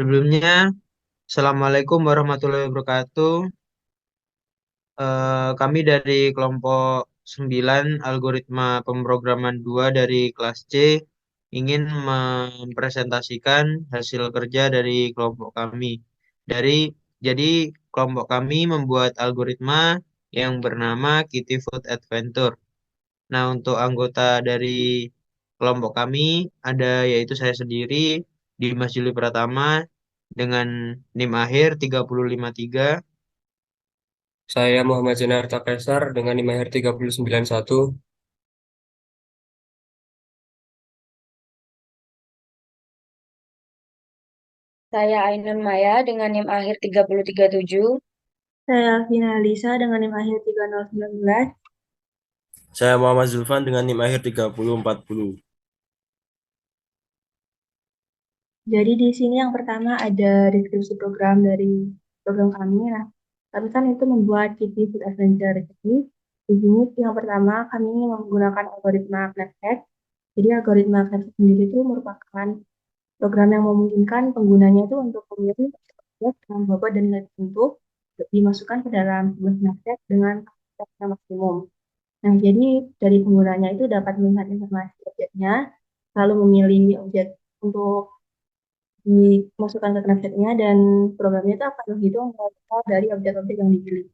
Sebelumnya, Assalamualaikum warahmatullahi wabarakatuh. Kami dari kelompok 9 algoritma pemrograman 2 dari kelas C ingin mempresentasikan hasil kerja dari kelompok kami. Dari jadi kelompok kami membuat algoritma yang bernama Kitty Food Adventure. Nah, untuk anggota dari kelompok kami ada yaitu saya sendiri, Dimas Juli Pratama dengan NIM akhir 3053. Saya Muhammad Jenarta Kaisar dengan NIM akhir 3091. Saya Ainun Maya dengan NIM akhir 3037. Saya Vina Lisa dengan NIM akhir 3019. Saya Muhammad Zulfan dengan NIM akhir 3040. Jadi di sini yang pertama ada deskripsi program dari program kami. Nah, kami kan itu membuat Kitty Food Adventure. Jadi di sini yang pertama kami menggunakan algoritma Knapsack. Jadi algoritma Knapsack sendiri itu merupakan program yang memungkinkan penggunanya itu untuk memilih objek dengan bobot dan nilai tertentu dimasukkan ke dalam sebuah Knapsack dengan kapasitas yang maksimum. Nah, jadi dari penggunanya itu dapat melihat informasi objeknya, lalu memilih objek untuk dimasukkan ke Knapsack-nya, dan programnya itu akan menghitung nilai total dari objek-objek yang dipilih.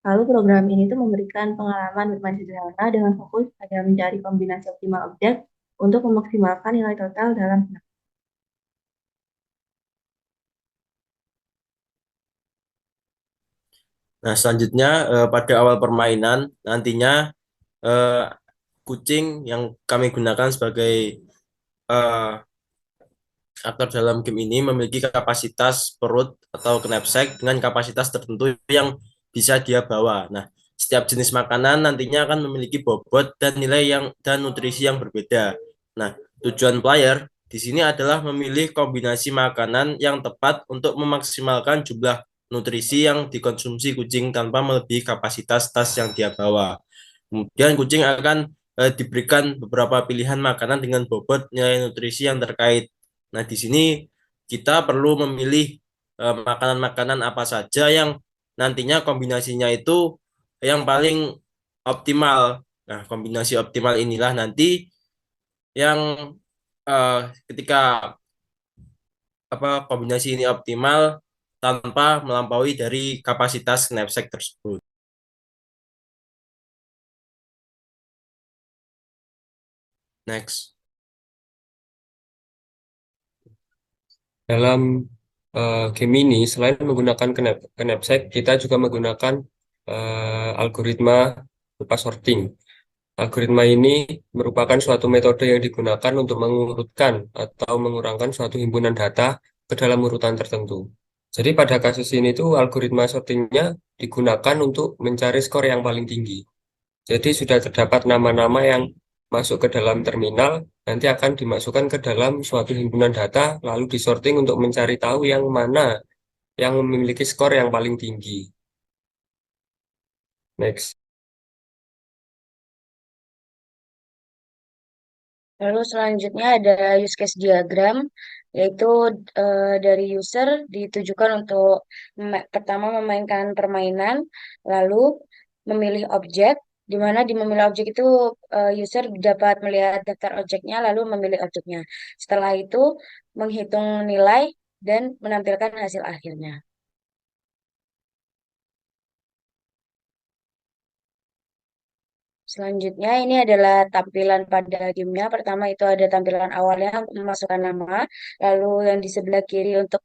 Lalu program ini tuh memberikan pengalaman bermain sederhana dengan fokus pada mencari kombinasi optimal objek untuk memaksimalkan nilai total dalam Knapsack. Nah, selanjutnya pada awal permainan nantinya eh, kucing yang kami gunakan sebagai eh, aktor dalam game ini memiliki kapasitas perut atau knapsack dengan kapasitas tertentu yang bisa dia bawa. Nah, setiap jenis makanan nantinya akan memiliki bobot dan nilai dan nutrisi yang berbeda. Nah, tujuan player di sini adalah memilih kombinasi makanan yang tepat untuk memaksimalkan jumlah nutrisi yang dikonsumsi kucing tanpa melebihi kapasitas tas yang dia bawa. Kemudian kucing akan diberikan beberapa pilihan makanan dengan bobot nilai nutrisi yang terkait. Nah, di sini kita perlu memilih makanan-makanan apa saja yang nantinya kombinasinya itu yang paling optimal. Nah, kombinasi optimal inilah nanti yang eh, ketika kombinasi ini optimal tanpa melampaui dari kapasitas knapsack tersebut. Next. Dalam game ini, selain menggunakan knapsack, kita juga menggunakan algoritma berupa sorting. Algoritma ini merupakan suatu metode yang digunakan untuk mengurutkan atau mengurangkan suatu himpunan data ke dalam urutan tertentu. Jadi pada kasus ini tuh algoritma sortingnya digunakan untuk mencari skor yang paling tinggi. Jadi sudah terdapat nama-nama yang masuk ke dalam terminal, nanti akan dimasukkan ke dalam suatu himpunan data, lalu disorting untuk mencari tahu yang mana yang memiliki skor yang paling tinggi. Next. Lalu selanjutnya ada use case diagram, yaitu dari user ditujukan untuk pertama memainkan permainan, lalu memilih objek, di mana di memilih objek itu user dapat melihat daftar objeknya, lalu memilih objeknya. Setelah itu menghitung nilai dan menampilkan hasil akhirnya. Selanjutnya ini adalah tampilan pada gamenya. Pertama itu ada tampilan awalnya untuk memasukkan nama, lalu yang di sebelah kiri untuk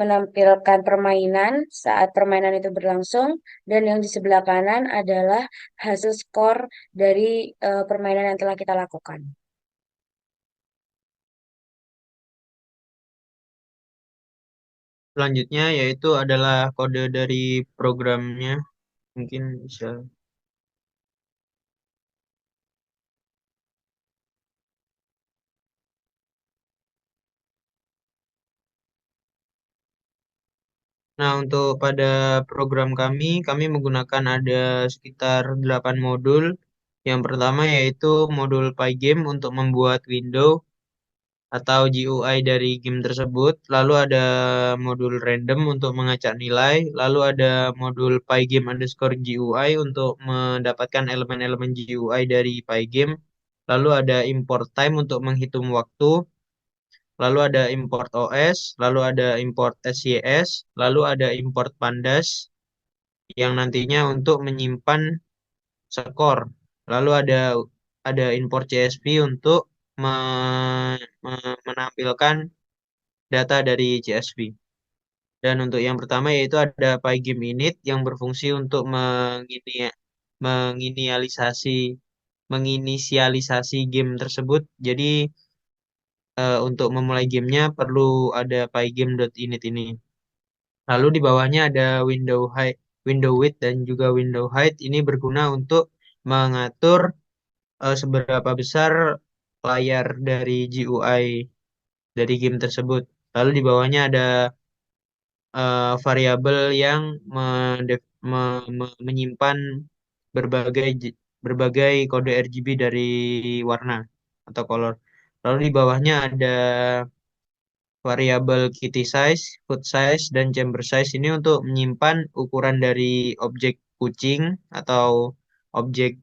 menampilkan permainan saat permainan itu berlangsung, dan yang di sebelah kanan adalah hasil skor dari permainan yang telah kita lakukan. Selanjutnya yaitu adalah kode dari programnya. Mungkin bisa. Nah, untuk pada program kami menggunakan ada sekitar 8 modul. Yang pertama yaitu modul Pygame untuk membuat window. atau GUI dari game tersebut, lalu ada modul random untuk mengacak nilai, lalu ada modul pygame underscore GUI untuk mendapatkan elemen-elemen GUI dari pygame, lalu ada import time untuk menghitung waktu, lalu ada import OS, lalu ada import SYS, lalu ada import pandas yang nantinya untuk menyimpan skor. Lalu ada import CSV untuk menampilkan data dari CSV. Dan untuk yang pertama yaitu ada pygame init yang berfungsi untuk menginisialisasi menginisialisasi game tersebut. Jadi untuk memulai gamenya perlu ada pygame.init ini. Lalu di bawahnya ada window width dan juga window height. Ini berguna untuk mengatur seberapa besar layar dari GUI dari game tersebut. Lalu di bawahnya ada variabel yang menyimpan berbagai berbagai kode RGB dari warna atau color. Lalu di bawahnya ada variabel kitty size, foot size, dan chamber size ini untuk menyimpan ukuran dari objek kucing atau objek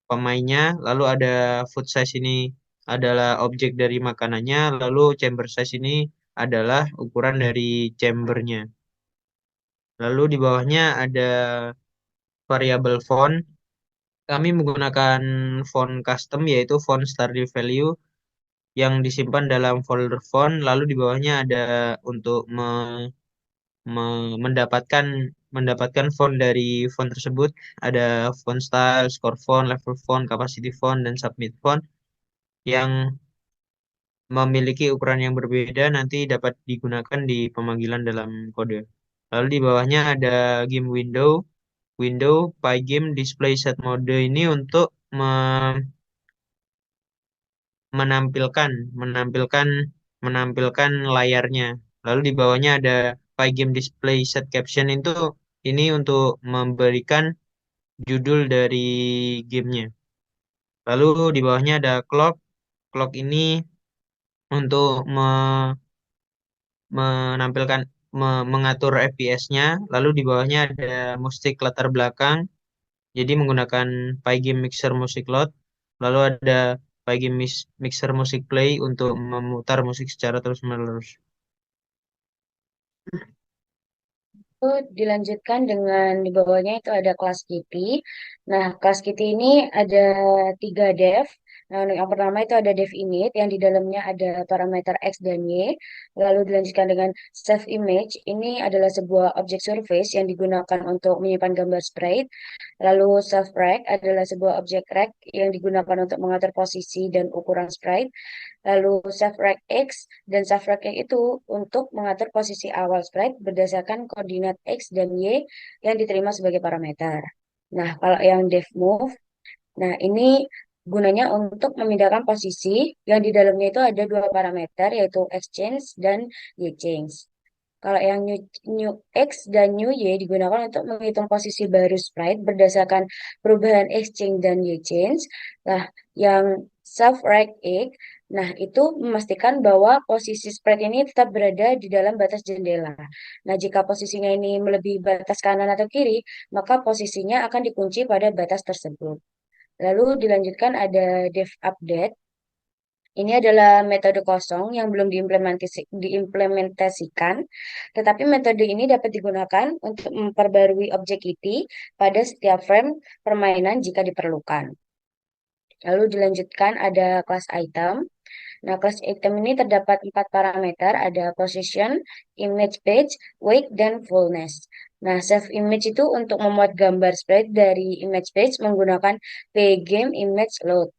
pemainnya. Lalu ada food size ini adalah objek dari makanannya. Lalu chamber size ini adalah ukuran dari chambernya. Lalu di bawahnya ada variabel font. Kami menggunakan font custom yaitu font Stardew Value yang disimpan dalam folder font. Lalu di bawahnya ada untuk mendapatkan font dari font tersebut. Ada font style, score font, level font, capacity font, dan submit font yang memiliki ukuran yang berbeda nanti dapat digunakan di pemanggilan dalam kode. Lalu di bawahnya ada game window pygame display set mode ini untuk menampilkan menampilkan menampilkan layarnya. Lalu di bawahnya ada pygame display set caption itu ini untuk memberikan judul dari gamenya. Lalu di bawahnya ada clock. Clock ini untuk menampilkan mengatur FPS-nya. Lalu di bawahnya ada musik latar belakang. Jadi menggunakan Pygame Mixer Music Load. Lalu ada Pygame Mixer Music Play untuk memutar musik secara terus-menerus. Itu dilanjutkan dengan di bawahnya itu ada kelas Kitty. Nah, kelas Kitty ini ada 3 dev. Nah, untuk yang pertama itu ada dev init yang di dalamnya ada parameter X dan Y. Lalu dilanjutkan dengan save image. Ini adalah sebuah objek surface yang digunakan untuk menyimpan gambar sprite. Lalu save rect adalah sebuah objek rect yang digunakan untuk mengatur posisi dan ukuran sprite. Lalu self-rect X dan self-rect Y itu untuk mengatur posisi awal sprite berdasarkan koordinat X dan Y yang diterima sebagai parameter. Nah, kalau yang dev move, nah ini gunanya untuk memindahkan posisi yang di dalamnya itu ada 2 parameter yaitu X change dan Y change. Kalau yang new X dan new Y digunakan untuk menghitung posisi baru sprite berdasarkan perubahan X change dan Y change. Nah, yang self right X, nah itu memastikan bahwa posisi sprite ini tetap berada di dalam batas jendela. Nah, jika posisinya ini melebihi batas kanan atau kiri, maka posisinya akan dikunci pada batas tersebut. Lalu dilanjutkan ada dev update. Ini adalah metode kosong yang belum diimplementasikan, tetapi metode ini dapat digunakan untuk memperbarui objek IT pada setiap frame permainan jika diperlukan. Lalu dilanjutkan ada kelas item. Nah, kelas item ini terdapat 4 parameter, ada position, image page, weight, dan fullness. Nah, save image itu untuk memuat gambar sprite dari image page menggunakan pgame image load.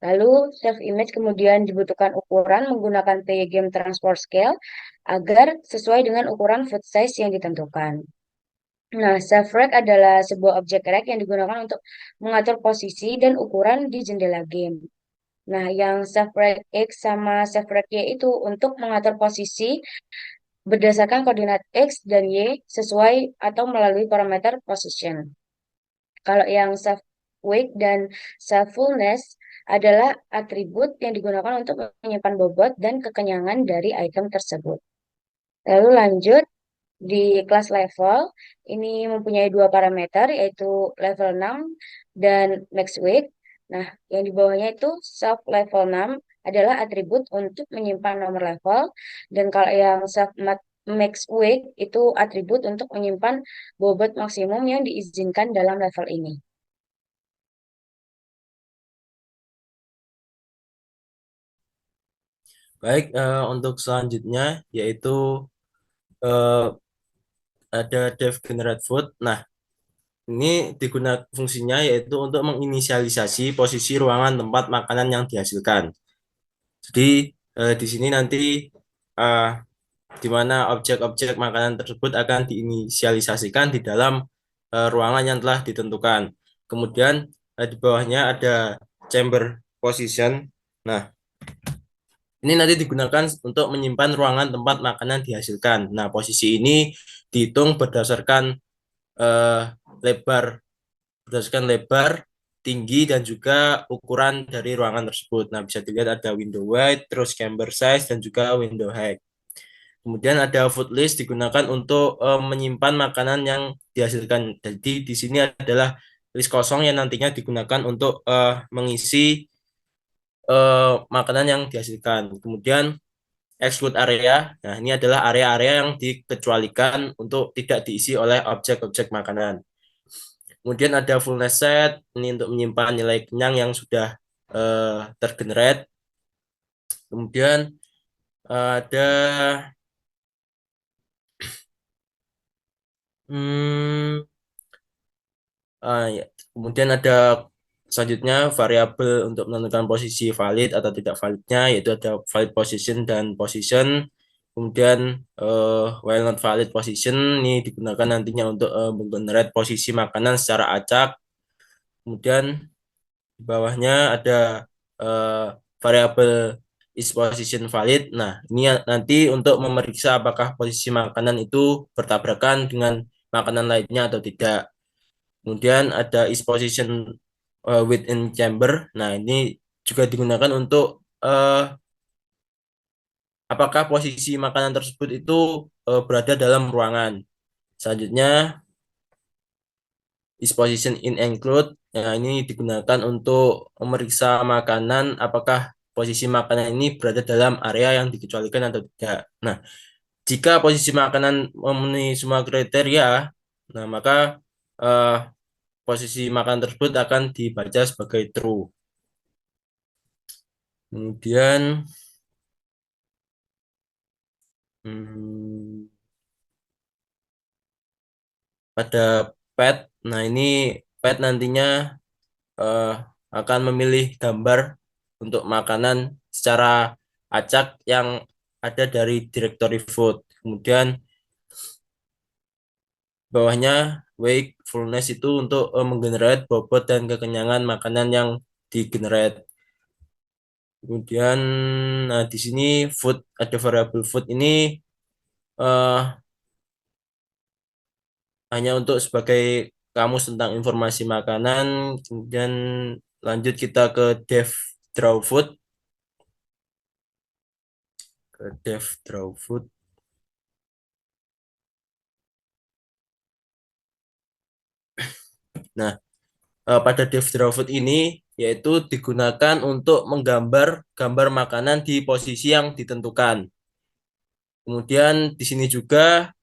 Lalu save image kemudian dibutuhkan ukuran menggunakan pgame transport scale agar sesuai dengan ukuran foot size yang ditentukan. Nah, save rect adalah sebuah objek rect yang digunakan untuk mengatur posisi dan ukuran di jendela game. Nah, yang save rect X sama save rect Y itu untuk mengatur posisi berdasarkan koordinat X dan Y sesuai atau melalui parameter position. Kalau yang save weight dan save fullness adalah atribut yang digunakan untuk menyimpan bobot dan kekenyangan dari item tersebut. Lalu lanjut di kelas level, ini mempunyai dua parameter yaitu level 6 dan max weight. Nah, yang di bawahnya itu self level 6 adalah atribut untuk menyimpan nomor level, dan kalau yang self max weight itu atribut untuk menyimpan bobot maksimum yang diizinkan dalam level ini. Baik, untuk selanjutnya yaitu eh, ada dev generate food. Nah, ini digunakan fungsinya yaitu untuk menginisialisasi posisi ruangan tempat makanan yang dihasilkan. Jadi di sini nanti eh, di mana objek-objek makanan tersebut akan diinisialisasikan di dalam ruangan yang telah ditentukan. Kemudian di bawahnya ada chamber position. Nah, ini nanti digunakan untuk menyimpan ruangan tempat makanan dihasilkan. Nah, posisi ini dihitung eh, lebar, berdasarkan lebar, tinggi, dan juga ukuran dari ruangan tersebut. Nah, bisa dilihat ada window height, terus chamber size, dan juga window height. Kemudian ada food list digunakan untuk menyimpan makanan yang dihasilkan. Jadi di sini adalah list kosong yang nantinya digunakan untuk mengisi makanan yang dihasilkan. Kemudian exclude area. Nah, ini adalah area-area yang dikecualikan untuk tidak diisi oleh objek-objek makanan. Kemudian ada fullness set, ini untuk menyimpan nilai kenyang yang sudah tergenerate. Kemudian ada hmm, ya. Kemudian ada selanjutnya variabel untuk menentukan posisi valid atau tidak validnya, yaitu ada valid position dan position. Kemudian while not valid position ini digunakan nantinya untuk menggenerate posisi makanan secara acak. Kemudian di bawahnya ada eh, variabel is position valid. Nah, ini nanti untuk memeriksa apakah posisi makanan itu bertabrakan dengan makanan lainnya atau tidak. Kemudian ada is position within chamber. Nah, ini juga digunakan untuk apakah posisi makanan tersebut itu berada dalam ruangan. Selanjutnya is position in enclosed. Nah, ini digunakan untuk memeriksa makanan apakah posisi makanan ini berada dalam area yang dikecualikan atau tidak. Nah, jika posisi makanan memenuhi semua kriteria, nah maka eh, posisi makanan tersebut akan dibaca sebagai true. Kemudian hmm, pada pet, nah ini pet nantinya eh, akan memilih gambar untuk makanan secara acak yang ada dari directory food. Kemudian bawahnya wakefulness itu untuk menggenerate bobot dan kekenyangan makanan yang digenerate. Kemudian nah di sini food ada variabel food ini eh, hanya untuk sebagai kamus tentang informasi makanan. Kemudian lanjut kita ke dev draw food. Ke dev draw food. Nah, pada dev draw food ini yaitu digunakan untuk menggambar gambar makanan di posisi yang ditentukan. Kemudian di sini juga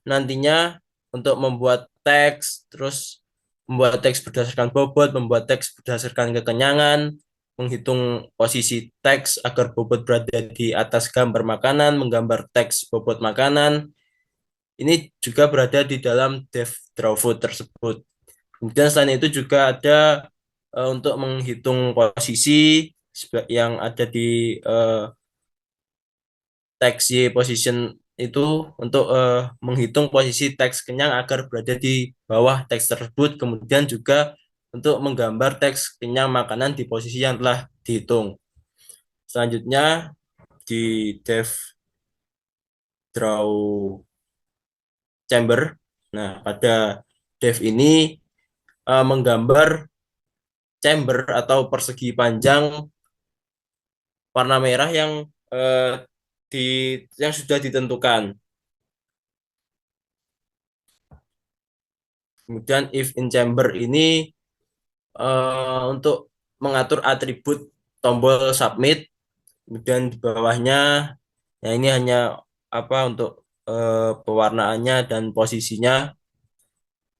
nantinya untuk membuat teks, terus membuat teks berdasarkan bobot, membuat teks berdasarkan kekenyangan, menghitung posisi teks agar bobot berada di atas gambar makanan, menggambar teks bobot makanan. Ini juga berada di dalam dev draw food tersebut. Kemudian selain itu juga ada untuk menghitung posisi yang ada di teks Y position itu untuk menghitung posisi teks kenyang agar berada di bawah teks tersebut. Kemudian juga untuk menggambar teks kenyang makanan di posisi yang telah dihitung. Selanjutnya di dev draw chamber. Nah, pada dev ini menggambar chamber atau persegi panjang warna merah di yang sudah ditentukan. Kemudian if in chamber ini untuk mengatur atribut tombol submit. Kemudian di bawahnya, ya ini hanya untuk pewarnaannya dan posisinya.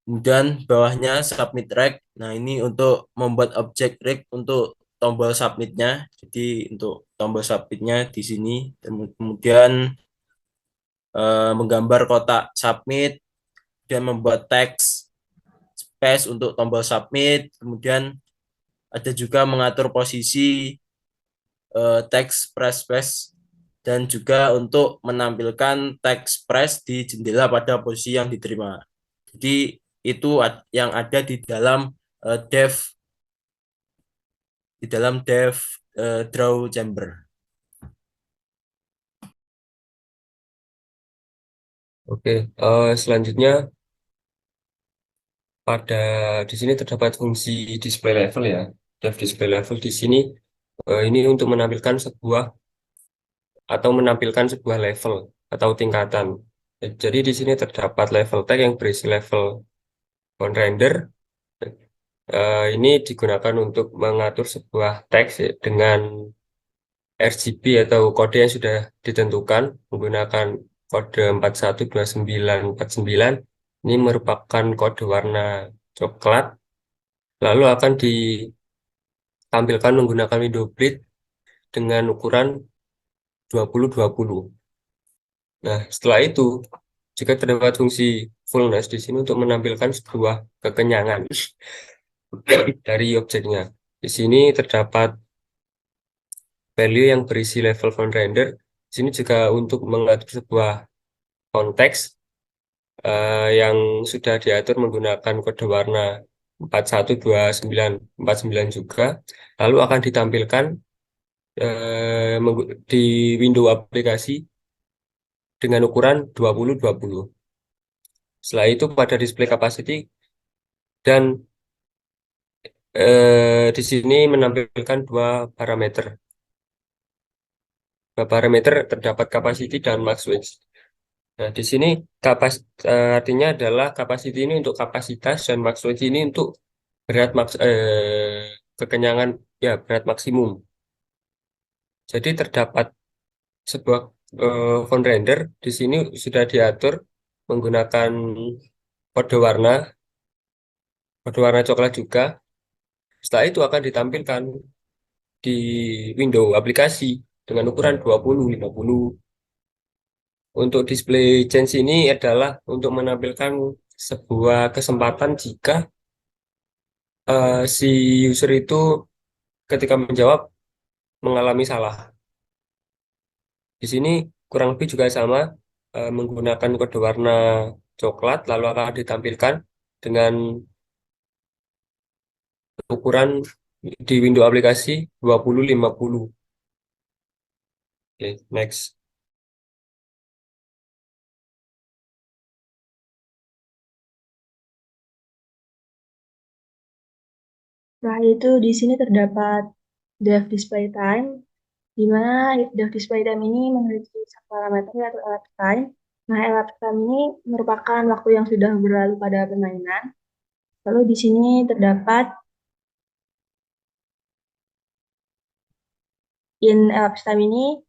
Kemudian bawahnya submit rect. Nah, ini untuk membuat objek rect untuk tombol submitnya. Jadi untuk tombol submitnya di sini. Kemudian menggambar kotak submit dan membuat teks space untuk tombol submit. Kemudian ada juga mengatur posisi teks press space dan juga untuk menampilkan teks press di jendela pada posisi yang diterima. Jadi itu yang ada eh, dev di dalam dev draw chamber. Oke, selanjutnya pada di sini terdapat fungsi display level ya. Dev display level di sini ini untuk menampilkan sebuah level atau tingkatan. Jadi di sini terdapat level tag yang berisi level on render. Ini digunakan untuk mengatur sebuah teks ya, dengan RGB atau kode yang sudah ditentukan menggunakan kode 412949. Ini merupakan kode warna coklat, lalu akan ditampilkan menggunakan window bleed dengan ukuran 2020. Nah, setelah itu jika terdapat fungsi fullness di sini untuk menampilkan sebuah kekenyangan dari objeknya. Di sini terdapat value yang berisi level font render. Di sini juga untuk mengatur sebuah konteks yang sudah diatur menggunakan kode warna 412949 juga. Lalu akan ditampilkan di window aplikasi dengan ukuran 2020. Setelah itu pada display capacity dan di sini menampilkan dua parameter. Terdapat capacity dan max width. Nah, di sini artinya adalah capacity ini untuk kapasitas dan max width ini untuk kekenyangan ya berat maksimum. Jadi terdapat sebuah font render di sini sudah diatur menggunakan kode warna coklat juga. Setelah itu akan ditampilkan di window aplikasi dengan ukuran 2050. Untuk display change ini adalah untuk menampilkan sebuah kesempatan jika si user itu ketika menjawab mengalami salah. Di sini kurang lebih juga sama menggunakan kode warna coklat lalu akan ditampilkan dengan ukuran di window aplikasi 2050. Oke, next. Nah, itu di sini terdapat dev display time, di mana dev display time ini memiliki parameter yaitu elapsed time. Nah, elapsed time ini merupakan waktu yang sudah berlalu pada permainan. Lalu di sini terdapat in elapsed time ini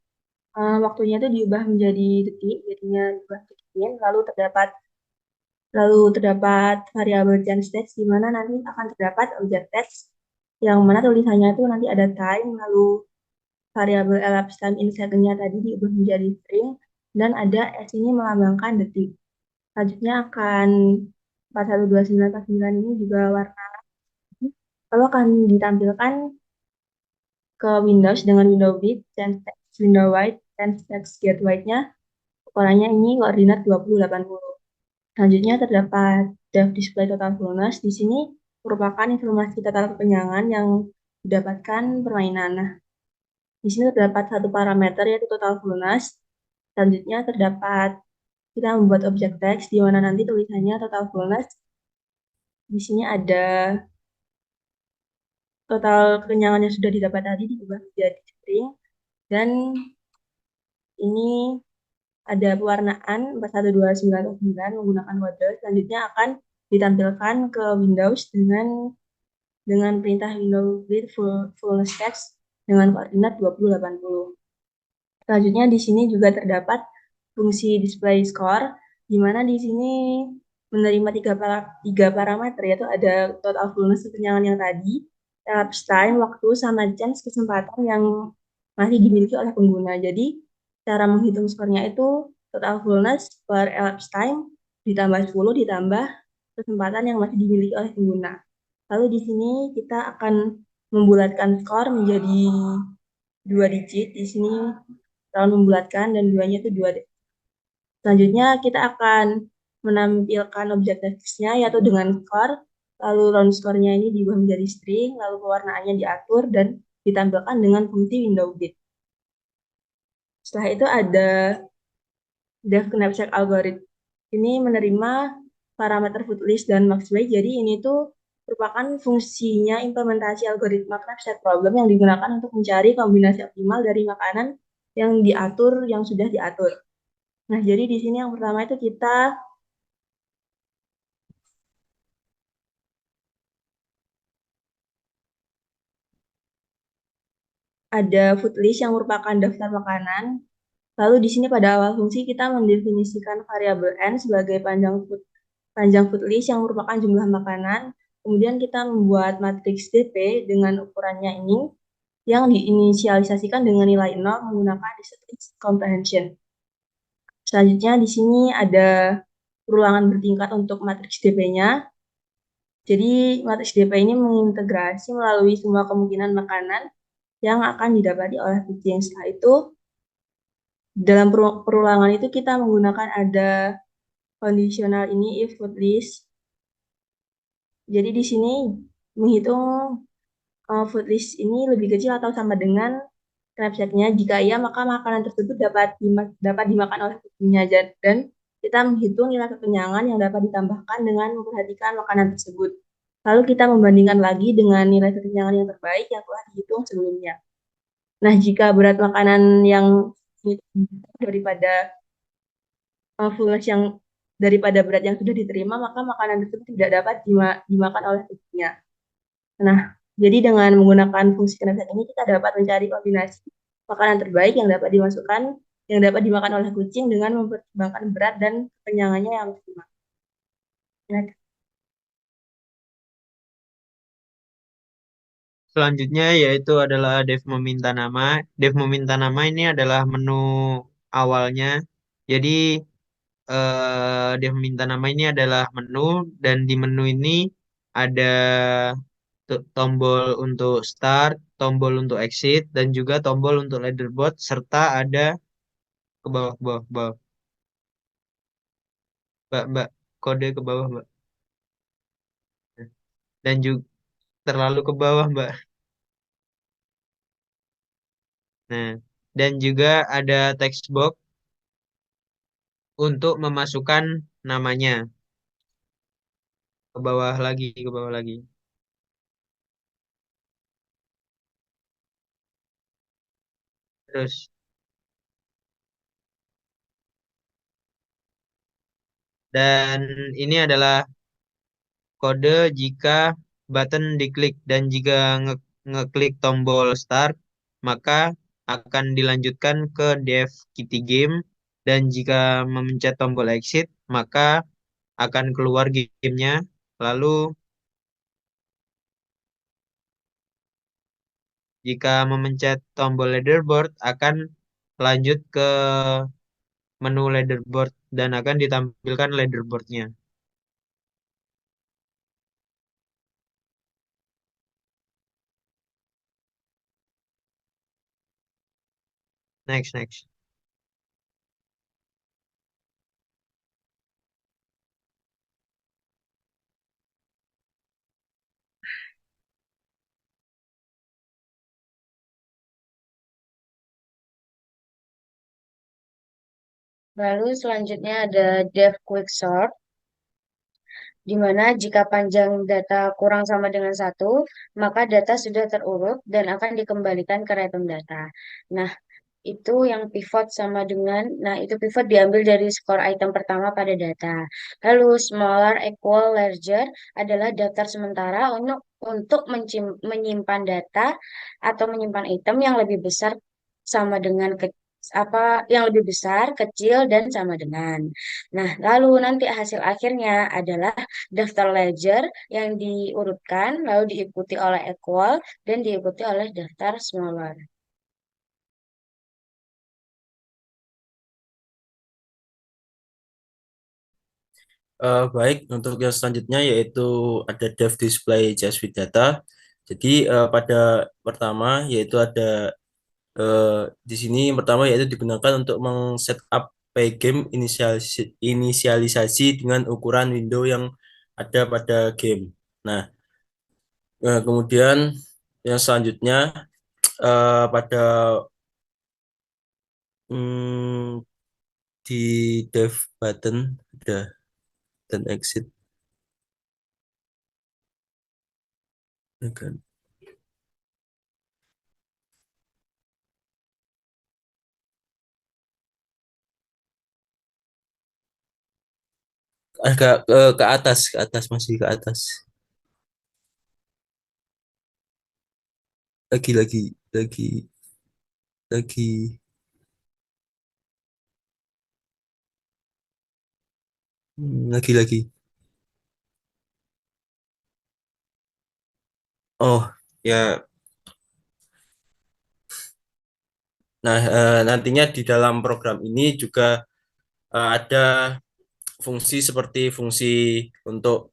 waktunya itu diubah menjadi detik, jadinya diubah menjadi min. Lalu terdapat variabel change text di mana nanti akan terdapat objek text yang mana tulisannya itu nanti ada time, lalu variabel elapsed time in second-nya tadi diubah menjadi string, dan ada S ini melambangkan detik. Selanjutnya akan 412949 ini juga warna, lalu akan ditampilkan ke Windows dengan window width, change text window width, change text get width-nya, ukurannya ini koordinat 2080. Selanjutnya terdapat dev display total fullness. Di sini merupakan informasi total kekenyangan yang didapatkan permainan. Nah, di sini terdapat satu parameter yaitu total fullness. Selanjutnya terdapat kita membuat objek teks di mana nanti tulisannya total fullness. Di sini ada total kekenyangan yang sudah didapat tadi diubah menjadi string, dan ini ada pewarnaan 412909 menggunakan kode. Selanjutnya akan ditampilkan ke Windows dengan perintah window read full text dengan koordinat 2080. Selanjutnya di sini juga terdapat fungsi display score, di mana di sini menerima tiga parameter, yaitu ada total fullness kekenyangan yang tadi, elapsed time, waktu, sama chance kesempatan yang masih dimiliki oleh pengguna. Jadi cara menghitung skornya itu total fullness per elapsed time ditambah 10 ditambah kesempatan yang masih dimiliki oleh pengguna. Lalu di sini kita akan membulatkan skor menjadi 2 digit. Di sini tahun membulatkan dan duanya itu 2. Selanjutnya kita akan menampilkan objek teksnya yaitu dengan skor, lalu round skornya ini diubah menjadi string, lalu pewarnaannya diatur dan ditampilkan dengan fungsi window bit. Setelah itu ada def knapsack algorithm. Ini menerima parameter footlist dan max weight. Jadi ini tuh merupakan fungsinya implementasi algoritma knapsack problem yang digunakan untuk mencari kombinasi optimal dari makanan yang diatur, yang sudah diatur. Nah, jadi di sini yang pertama itu kita ada food list yang merupakan daftar makanan. Lalu di sini pada awal fungsi kita mendefinisikan variabel n sebagai panjang food list yang merupakan jumlah makanan. Kemudian kita membuat matriks DP dengan ukurannya ini yang diinisialisasikan dengan nilai 0 menggunakan list comprehension. Selanjutnya di sini ada perulangan bertingkat untuk matriks DP-nya. Jadi matriks DP ini mengintegrasi melalui semua kemungkinan makanan yang akan didapati oleh kucing. Setelah itu, dalam perulangan itu kita menggunakan ada kondisional ini if food list. Jadi di sini menghitung food list ini lebih kecil atau sama dengan knapsacknya. Jika iya, maka makanan tersebut dapat dimakan oleh kucingnya. Dan kita menghitung nilai kekenyangan yang dapat ditambahkan dengan memperhatikan makanan tersebut. Lalu kita membandingkan lagi dengan nilai kekenyangan yang terbaik yang telah dihitung sebelumnya. Nah, jika berat makanan yang daripada fullness yang daripada berat yang sudah diterima, maka makanan tersebut tidak dapat dimakan oleh tubuhnya. Nah, jadi dengan menggunakan fungsi knapsack ini kita dapat mencari kombinasi makanan terbaik yang dapat dimakan oleh kucing dengan mempertimbangkan berat dan kekenyangannya yang maksimal. Nah, Selanjutnya yaitu adalah Dev meminta nama. Dev meminta nama ini adalah menu awalnya. Jadi Dev meminta nama ini adalah menu dan di menu ini ada tombol untuk start, tombol untuk exit dan juga tombol untuk leaderboard serta ada ke bawah ke bawah ke bawah. Mbak, kode ke bawah, Mbak. Dan juga terlalu ke bawah, Mbak. Nah, dan juga ada text box untuk memasukkan namanya. Ke bawah lagi, ke bawah lagi. Terus, dan ini adalah kode jika button diklik dan jika ngeklik tombol start, maka akan dilanjutkan ke Dev Kitty Game dan jika memencet tombol exit, maka akan keluar gamenya. Lalu jika memencet tombol leaderboard akan lanjut ke menu leaderboard dan akan ditampilkan leaderboardnya. Next, next. Lalu selanjutnya ada Dev Quick Sort. di mana jika panjang data kurang sama dengan satu, maka data sudah terurut dan akan dikembalikan ke random data. Nah, itu yang pivot sama dengan, nah itu pivot diambil dari skor item pertama pada data. Lalu smaller equal larger adalah daftar sementara untuk menyimpan data atau menyimpan item yang lebih besar sama dengan apa yang lebih besar, kecil dan sama dengan. Nah, lalu nanti hasil akhirnya adalah daftar ledger yang diurutkan lalu diikuti oleh equal dan diikuti oleh daftar smaller. Baik, untuk yang selanjutnya yaitu ada dev display CSV data. Jadi pada pertama yaitu ada eh, di sini yang pertama yaitu digunakan untuk meng-setup pygame inisialisasi dengan ukuran window yang ada pada game. Nah, kemudian yang selanjutnya pada mm, di dev button ada dan exit. Ya kan? Agak ke atas masih ke atas. Lagi, lagi, lagi, lagi, lagi. Oh, ya. Nah, nantinya di dalam program ini juga ada fungsi seperti fungsi untuk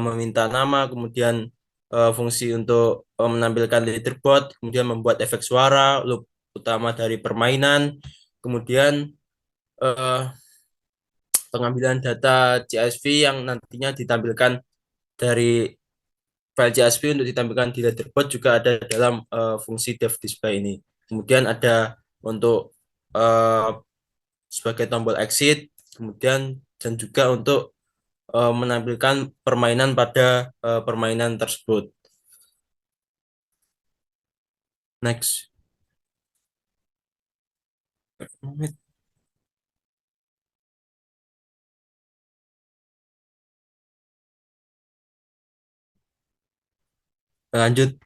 meminta nama, kemudian fungsi untuk menampilkan leaderboard, kemudian membuat efek suara, loop utama dari permainan, kemudian eh, pengambilan data CSV yang nantinya ditampilkan dari file CSV untuk ditampilkan di leaderboard juga ada dalam fungsi dev display ini. Kemudian ada untuk uh, sebagai tombol exit, kemudian dan juga untuk menampilkan permainan pada permainan tersebut. Next. Lanjut.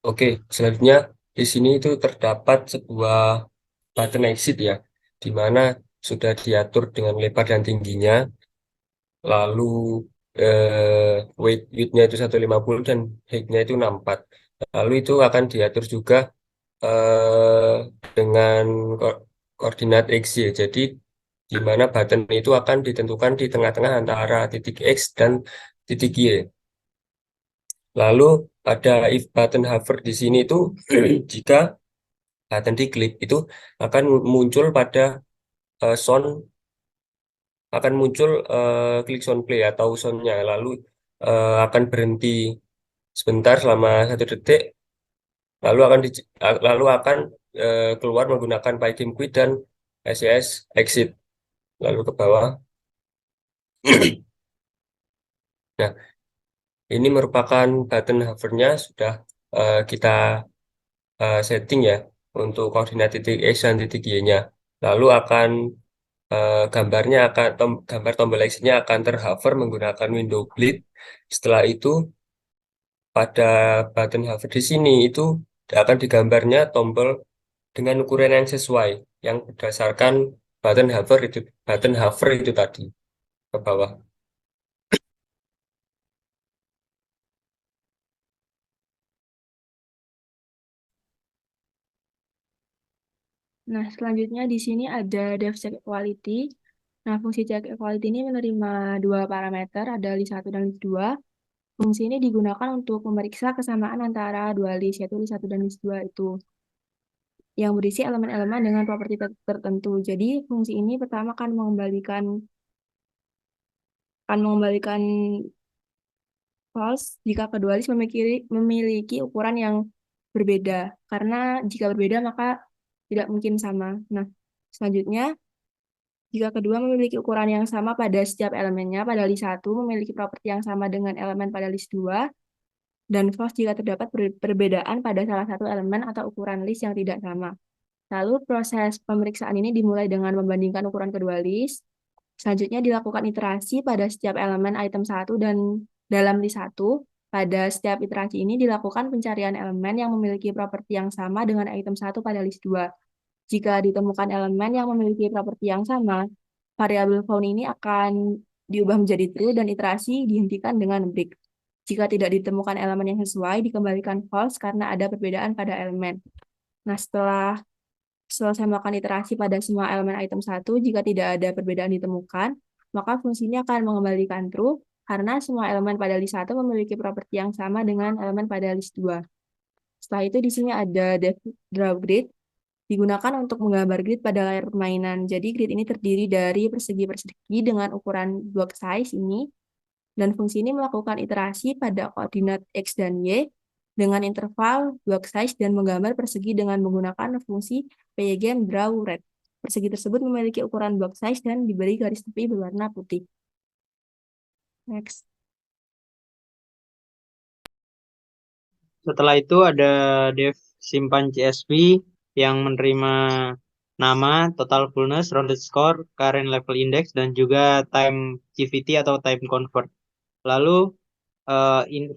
Oke, selanjutnya di sini itu terdapat sebuah button exit ya, di mana sudah diatur dengan lebar dan tingginya, lalu width-nya itu 150 dan height-nya itu 64. Lalu itu akan diatur juga eh, dengan koordinat X, Y. Jadi di mana button itu akan ditentukan di tengah-tengah antara titik X dan titik Y. Lalu ada if button hover di sini itu jika button diklik itu akan muncul pada sound, akan muncul klik sound play atau soundnya, lalu akan berhenti sebentar selama 1 detik, lalu akan keluar menggunakan pygame quit dan SES exit lalu ke bawah. Nah, ini merupakan button hovernya sudah kita setting ya untuk koordinat titik X dan titik Y-nya. Lalu akan gambar tombol X-nya akan terhover menggunakan window bleed. Setelah itu pada button hover di sini itu akan digambarnya tombol dengan ukuran yang sesuai yang berdasarkan button hover itu tadi ke bawah. Nah, selanjutnya di sini ada dev check equality. Nah, fungsi check equality ini menerima dua parameter, ada list 1 dan list 2. Fungsi ini digunakan untuk memeriksa kesamaan antara dua list, yaitu list 1 dan list 2 itu, yang berisi elemen-elemen dengan properti tertentu. Jadi, fungsi ini pertama akan mengembalikan false jika kedua list memiliki ukuran yang berbeda. Karena jika berbeda maka tidak mungkin sama. Nah, selanjutnya, jika kedua memiliki ukuran yang sama pada setiap elemennya, pada list 1 memiliki properti yang sama dengan elemen pada list 2, dan false jika terdapat perbedaan pada salah satu elemen atau ukuran list yang tidak sama. Lalu proses pemeriksaan ini dimulai dengan membandingkan ukuran kedua list. Selanjutnya dilakukan iterasi pada setiap elemen item 1 dan dalam list 1. Pada setiap iterasi ini dilakukan pencarian elemen yang memiliki properti yang sama dengan item 1 pada list 2. Jika ditemukan elemen yang memiliki properti yang sama, variabel found ini akan diubah menjadi true dan iterasi dihentikan dengan break. Jika tidak ditemukan elemen yang sesuai, dikembalikan false karena ada perbedaan pada elemen. Nah, setelah selesai melakukan iterasi pada semua elemen item 1, jika tidak ada perbedaan ditemukan, maka fungsi ini akan mengembalikan true karena semua elemen pada list 1 memiliki properti yang sama dengan elemen pada list 2. Setelah itu di sini ada draw grid, digunakan untuk menggambar grid pada layar permainan. Jadi grid ini terdiri dari persegi-persegi dengan ukuran block size ini, dan fungsi ini melakukan iterasi pada koordinat X dan Y dengan interval block size dan menggambar persegi dengan menggunakan fungsi pygame draw red. Persegi tersebut memiliki ukuran block size dan diberi garis tepi berwarna putih. Next. Setelah itu ada dev simpan CSV yang menerima nama, total fullness, rounded score, current level index, dan juga time GVT atau time convert. Lalu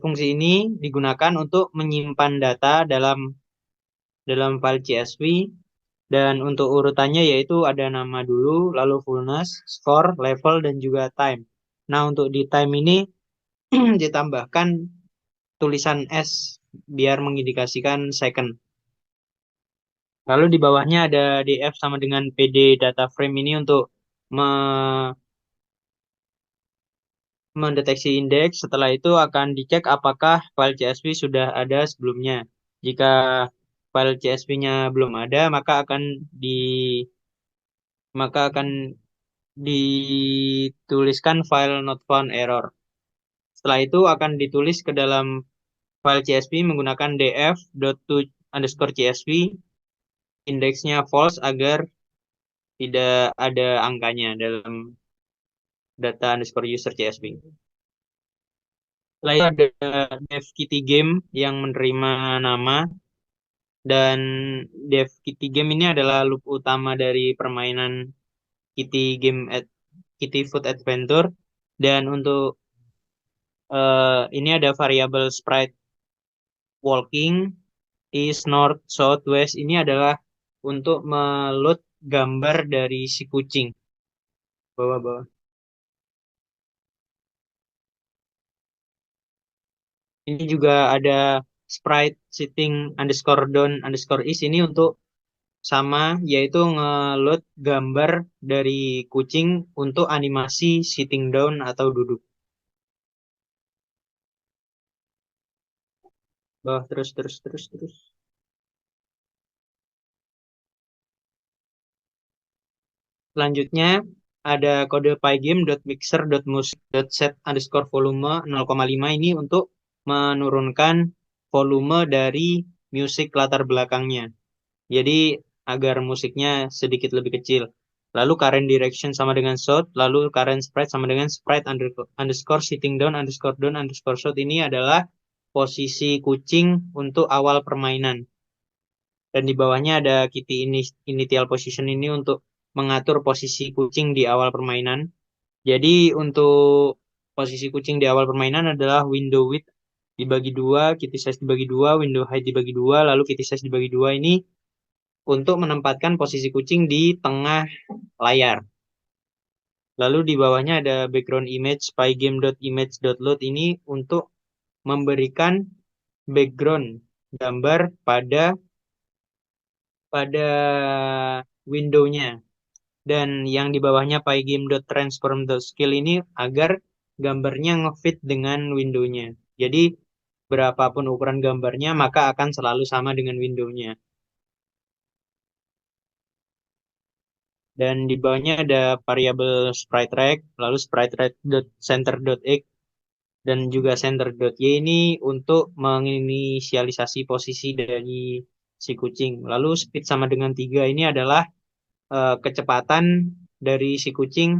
fungsi ini digunakan untuk menyimpan data dalam file CSV, dan untuk urutannya yaitu ada nama dulu, lalu fullness, score, level, dan juga time. Nah, untuk di time ini ditambahkan tulisan S biar mengindikasikan second. Lalu di bawahnya ada df sama dengan pd data frame ini untuk mendeteksi indeks. Setelah itu akan dicek apakah file CSV sudah ada sebelumnya. Jika file CSV-nya belum ada, maka akan dituliskan file not found error. Setelah itu akan ditulis ke dalam file CSV menggunakan df.to_csv, indeksnya false agar tidak ada angkanya dalam data underscore user CSV. Setelah itu ada dev kitty game yang menerima nama, dan dev kitty game ini adalah loop utama dari permainan Kitty Food Adventure. Dan untuk ini ada variabel sprite walking, east, north, south, west. Ini adalah untuk meload gambar dari si kucing. Bawah-bawah. Ini juga ada sprite sitting underscore down underscore is ini untuk sama, yaitu nge-load gambar dari kucing untuk animasi sitting down atau duduk. Bawah terus. Selanjutnya ada kode pygame.mixer.music.set_volume 0,5 ini untuk menurunkan volume dari musik latar belakangnya. Jadi agar musiknya sedikit lebih kecil. Lalu current direction sama dengan shot, lalu current sprite sama dengan sprite underscore sitting down underscore shot. Ini adalah posisi kucing untuk awal permainan. Dan di bawahnya ada kitty initial position ini untuk mengatur posisi kucing di awal permainan. Jadi untuk posisi kucing di awal permainan adalah window width dibagi 2, kitty size dibagi 2, window height dibagi 2, lalu kitty size dibagi 2 ini untuk menempatkan posisi kucing di tengah layar. Lalu di bawahnya ada background image pygame.image.load ini untuk memberikan background gambar pada window-nya. Dan yang di bawahnya pygame.transform.scale ini agar gambarnya ngefit dengan window-nya. Jadi berapapun ukuran gambarnya maka akan selalu sama dengan window-nya. Dan di bawahnya ada variabel sprite rect, lalu sprite rect.center.x dan juga center.y ini untuk menginisialisasi posisi dari si kucing. Lalu speed sama dengan 3 ini adalah kecepatan dari si kucing.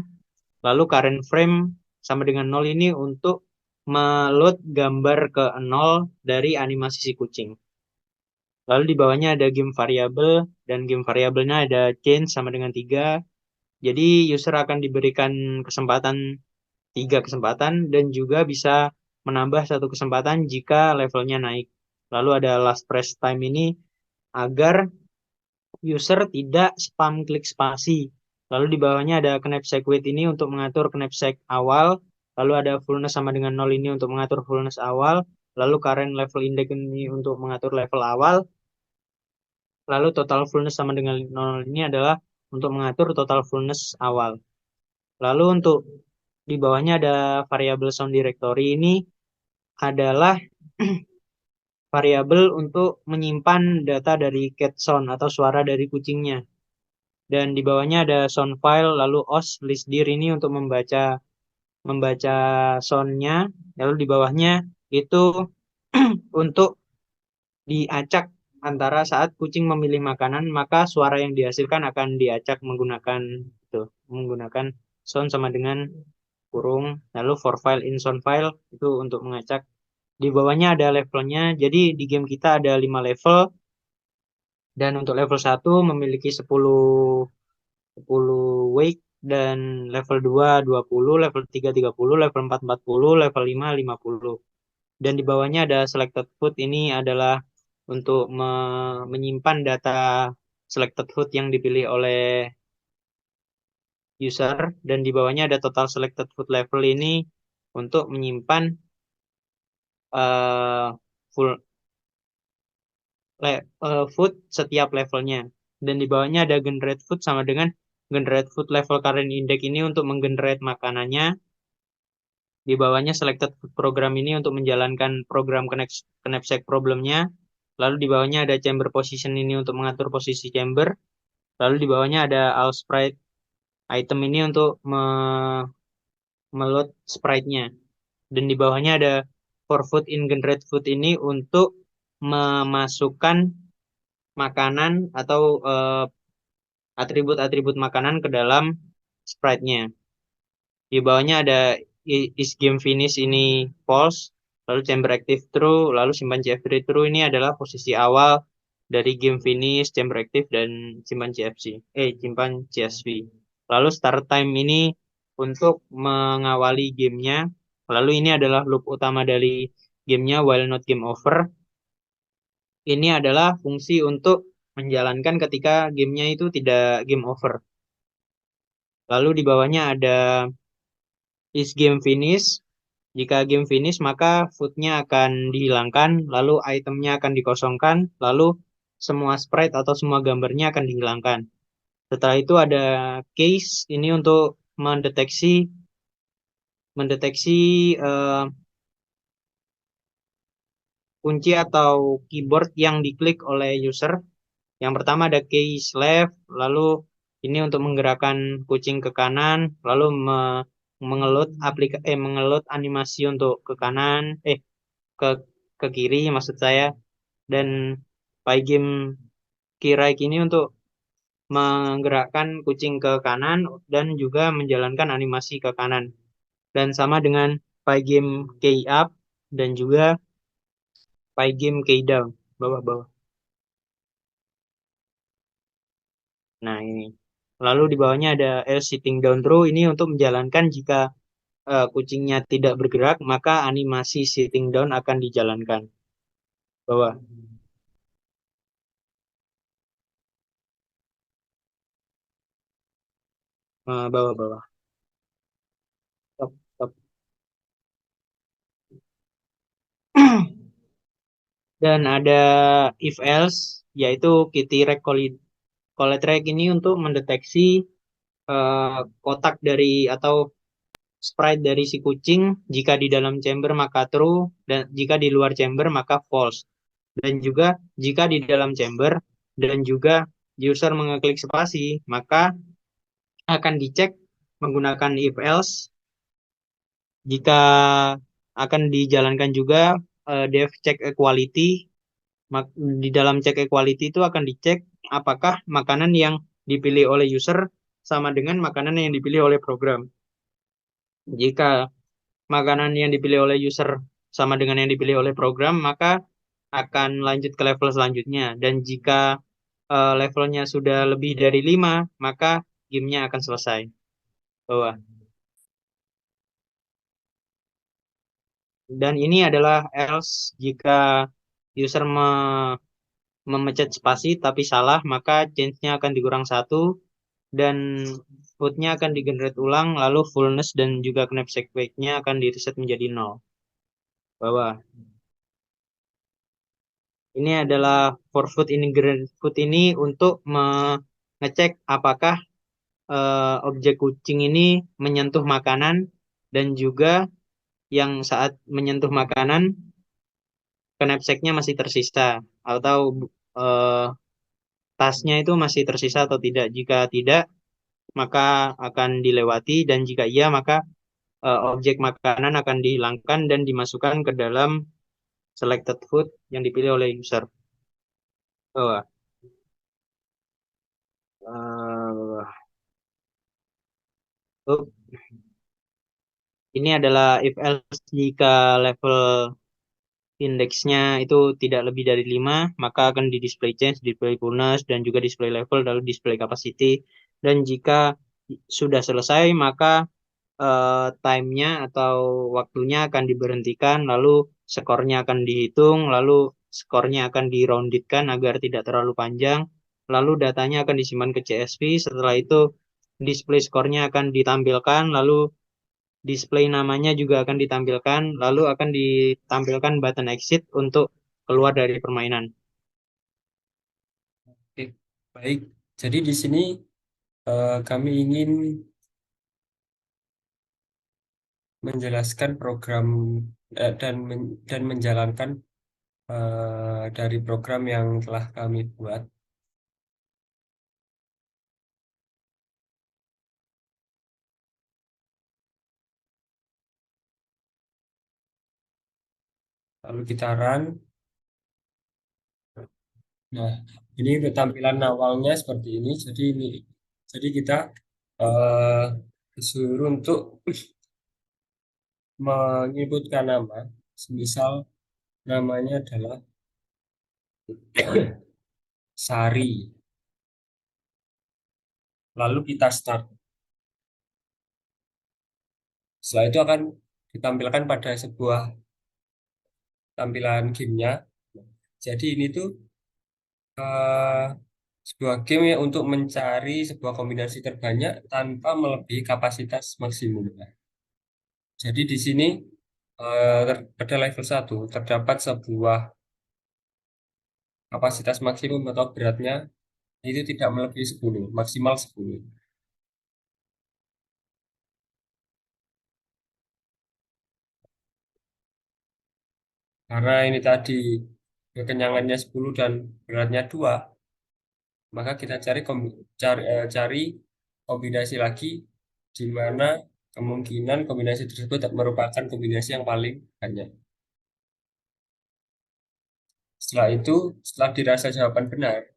Lalu current frame sama dengan 0 ini untuk meload gambar ke 0 dari animasi si kucing. Lalu di bawahnya ada game variable, dan game variabelnya ada change sama dengan 3. Jadi user akan diberikan kesempatan 3 kesempatan dan juga bisa menambah 1 kesempatan jika levelnya naik. Lalu ada last press time ini agar user tidak spam klik spasi. Lalu di bawahnya ada knapsack weight ini untuk mengatur knapsack awal. Lalu ada fullness sama dengan 0 ini untuk mengatur fullness awal. Lalu current level index ini untuk mengatur level awal. Lalu total fullness sama dengan 0 ini adalah untuk mengatur total fullness awal. Lalu untuk di bawahnya ada variabel sound directory ini adalah variabel untuk menyimpan data dari cat sound atau suara dari kucingnya. Dan di bawahnya ada sound file, lalu os list dir ini untuk membaca soundnya. Lalu di bawahnya itu untuk diacak antara saat kucing memilih makanan, maka suara yang dihasilkan akan diacak menggunakan sound sama dengan kurung. Lalu for file in sound file itu untuk mengacak. Di bawahnya ada levelnya. Jadi di game kita ada 5 level, dan untuk level 1 memiliki 10 weight, dan level 2 20, level 3 30, level 4 40, level 5 50. Dan di bawahnya ada selected food, ini adalah untuk menyimpan data selected food yang dipilih oleh user, dan di bawahnya ada total selected food level ini untuk menyimpan uh, full food setiap levelnya. Dan di bawahnya ada generate food sama dengan generate food level current index ini untuk menggenerate makanannya. Di bawahnya selected food program ini untuk menjalankan program knapsack problemnya. Lalu di bawahnya ada chamber position ini untuk mengatur posisi chamber. Lalu di bawahnya ada all sprite item ini untuk meload sprite-nya. Dan di bawahnya ada for food in generate food ini untuk memasukkan makanan atau atribut-atribut makanan ke dalam sprite-nya. Di bawahnya ada is game finish ini false, lalu chamber active true, lalu simpan CFD true. Ini adalah posisi awal dari game finish, chamber active, dan simpan simpan CSV. Lalu start time ini untuk mengawali gamenya. Lalu ini adalah loop utama dari gamenya while not game over. Ini adalah fungsi untuk menjalankan ketika gamenya itu tidak game over. Lalu di bawahnya ada is game finish. Jika game finish, maka foodnya akan dihilangkan, lalu itemnya akan dikosongkan, lalu semua sprite atau semua gambarnya akan dihilangkan. Setelah itu ada case ini untuk mendeteksi kunci atau keyboard yang diklik oleh user. Yang pertama ada case left, lalu ini untuk menggerakkan kucing ke kanan, lalu mengeload animasi untuk ke kanan, ke kiri maksud saya. Dan pygame keyrite ini untuk menggerakkan kucing ke kanan dan juga menjalankan animasi ke kanan. Dan sama dengan pygame key up dan juga pygame key down, bawah-bawah. Nah, ini. Lalu di bawahnya ada else sitting down true, ini untuk menjalankan jika kucingnya tidak bergerak, maka animasi sitting down akan dijalankan. Bawah. Bawah. Stop, stop. Dan ada if else, yaitu kitty rec collect rec ini untuk mendeteksi kotak dari atau sprite dari si kucing. Jika di dalam chamber maka true, dan jika di luar chamber maka false. Dan juga jika di dalam chamber dan juga user mengeklik spasi, maka akan dicek menggunakan if else. Jika akan dijalankan juga dev check equality. Di dalam check equality itu akan dicek apakah makanan yang dipilih oleh user sama dengan makanan yang dipilih oleh program. Jika makanan yang dipilih oleh user sama dengan yang dipilih oleh program, maka akan lanjut ke level selanjutnya. Dan jika levelnya sudah lebih dari 5, maka gamenya akan selesai. Bawah. Dan ini adalah else jika user memencet spasi tapi salah, maka change-nya akan dikurang satu dan food-nya akan digenerate ulang, lalu fullness dan juga knapsack weight-nya akan di reset menjadi 0. Bawah. Ini adalah for food ingredient food ini untuk mengecek apakah objek kucing ini menyentuh makanan dan juga yang saat menyentuh makanan knapsack-nya masih tersisa atau eh, tasnya itu masih tersisa atau tidak. Jika tidak, maka akan dilewati dan jika iya, maka objek makanan akan dihilangkan dan dimasukkan ke dalam selected food yang dipilih oleh user. Oh, oh, ini adalah if else jika level indeksnya itu tidak lebih dari 5, maka akan di display change, display fullness, dan juga display level, lalu display capacity. Dan jika sudah selesai, maka time-nya atau waktunya akan diberhentikan, lalu skornya akan dihitung, lalu skornya akan di-roundedkan agar tidak terlalu panjang, lalu datanya akan disimpan ke CSV, setelah itu display skornya akan ditampilkan, lalu display namanya juga akan ditampilkan, lalu akan ditampilkan button exit untuk keluar dari permainan. Oke, baik. Jadi di sini kami ingin menjelaskan program dan menjalankan dari program yang telah kami buat. Lalu kita run. Nah, ini untuk tampilan awalnya seperti ini. Jadi kita eh, disuruh untuk menyebutkan nama. Semisal namanya adalah Sari. Lalu kita start. Setelah itu akan ditampilkan pada sebuah tampilan gamenya. Jadi ini tuh eh, sebuah game ya untuk mencari sebuah kombinasi terbanyak tanpa melebihi kapasitas maksimum. Jadi di sini pada level 1 terdapat sebuah kapasitas maksimum atau beratnya itu tidak melebihi 10, maksimal 10. Karena ini tadi kekenyangannya 10 dan beratnya 2, maka kita cari kombinasi lagi di mana kemungkinan kombinasi tersebut merupakan kombinasi yang paling banyak. Setelah itu, setelah dirasa jawaban benar,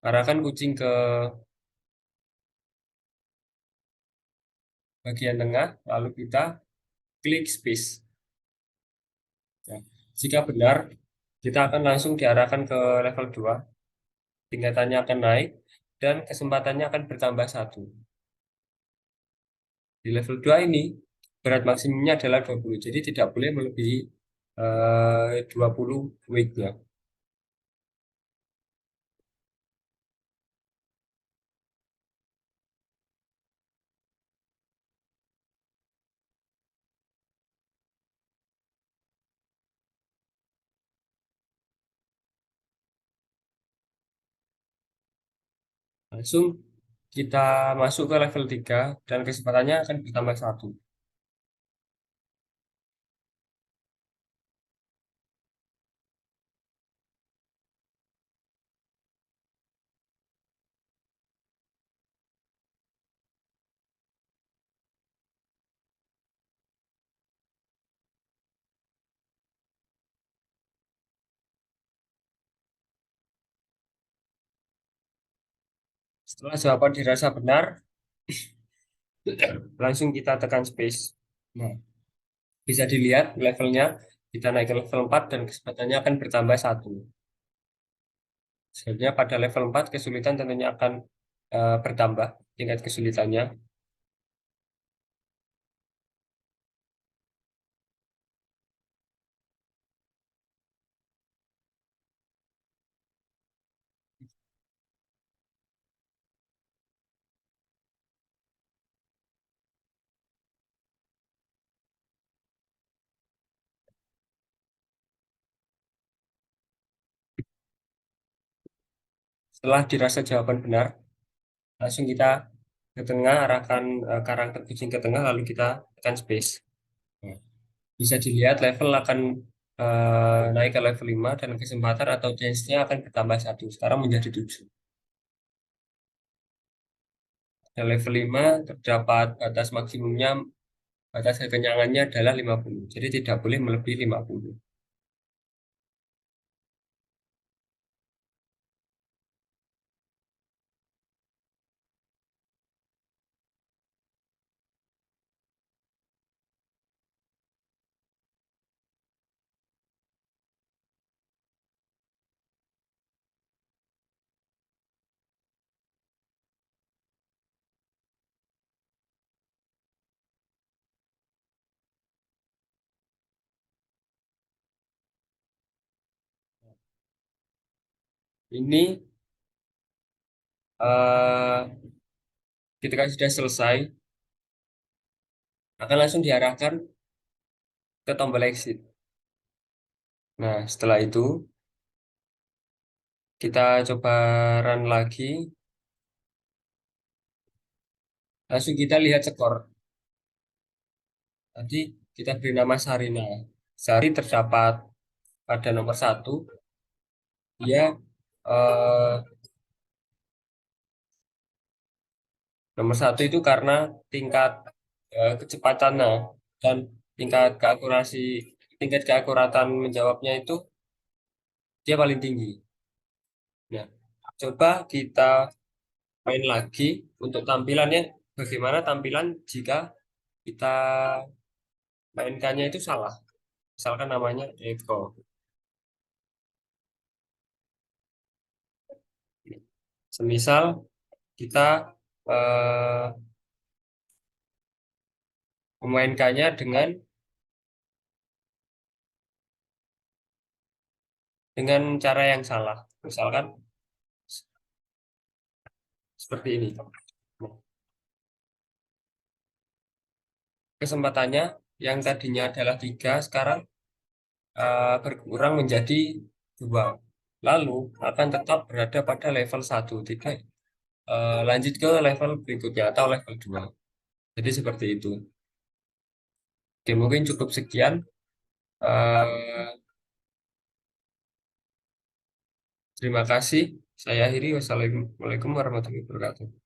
arahkan kucing ke bagian tengah, lalu kita klik space. Ya, jika benar, kita akan langsung diarahkan ke level 2, tingkatannya akan naik, dan kesempatannya akan bertambah 1. Di level 2 ini, berat maksimumnya adalah 20, jadi tidak boleh melebihi 20 weight-nya. Langsung kita masuk ke level 3 dan kesempatannya akan bertambah 1. Setelah jawaban dirasa benar, langsung kita tekan space. Nah, bisa dilihat levelnya, kita naik ke level 4 dan kecepatannya akan bertambah 1. Sebenarnya pada level 4 kesulitan tentunya akan bertambah tingkat kesulitannya. Setelah dirasa jawaban benar, langsung kita ke tengah, arahkan karakter kucing ke tengah, lalu kita tekan space. Nah, bisa dilihat level akan naik ke level 5 dan kesempatan atau chance-nya akan bertambah 1. Sekarang menjadi 7. Dan level 5 terdapat batas maksimumnya, batas kekenyangannya adalah 50. Jadi tidak boleh melebihi 50. Ini eh, ketika sudah selesai, akan langsung diarahkan ke tombol exit. Nah, setelah itu kita coba run lagi. Langsung kita lihat skor. Tadi kita beri nama Sarina. Sari terdapat pada nomor 1. Dia eh, nomor 1 itu karena tingkat kecepatannya dan tingkat keakurasi, tingkat keakuratan menjawabnya itu dia paling tinggi. Nah, coba kita main lagi untuk tampilannya. Bagaimana tampilan jika kita mainkannya itu salah? Misalkan namanya Eko. Semisal kita eh, memainkannya dengan cara yang salah. Misalkan seperti ini. Nah, kesempatannya yang tadinya adalah 3, sekarang berkurang menjadi 2. Lalu akan tetap berada pada level 1. Tidak lanjut ke level berikutnya atau level 2. Jadi seperti itu. Oke, mungkin cukup sekian. Eh, Terima kasih. Saya akhiri. Wassalamualaikum warahmatullahi wabarakatuh.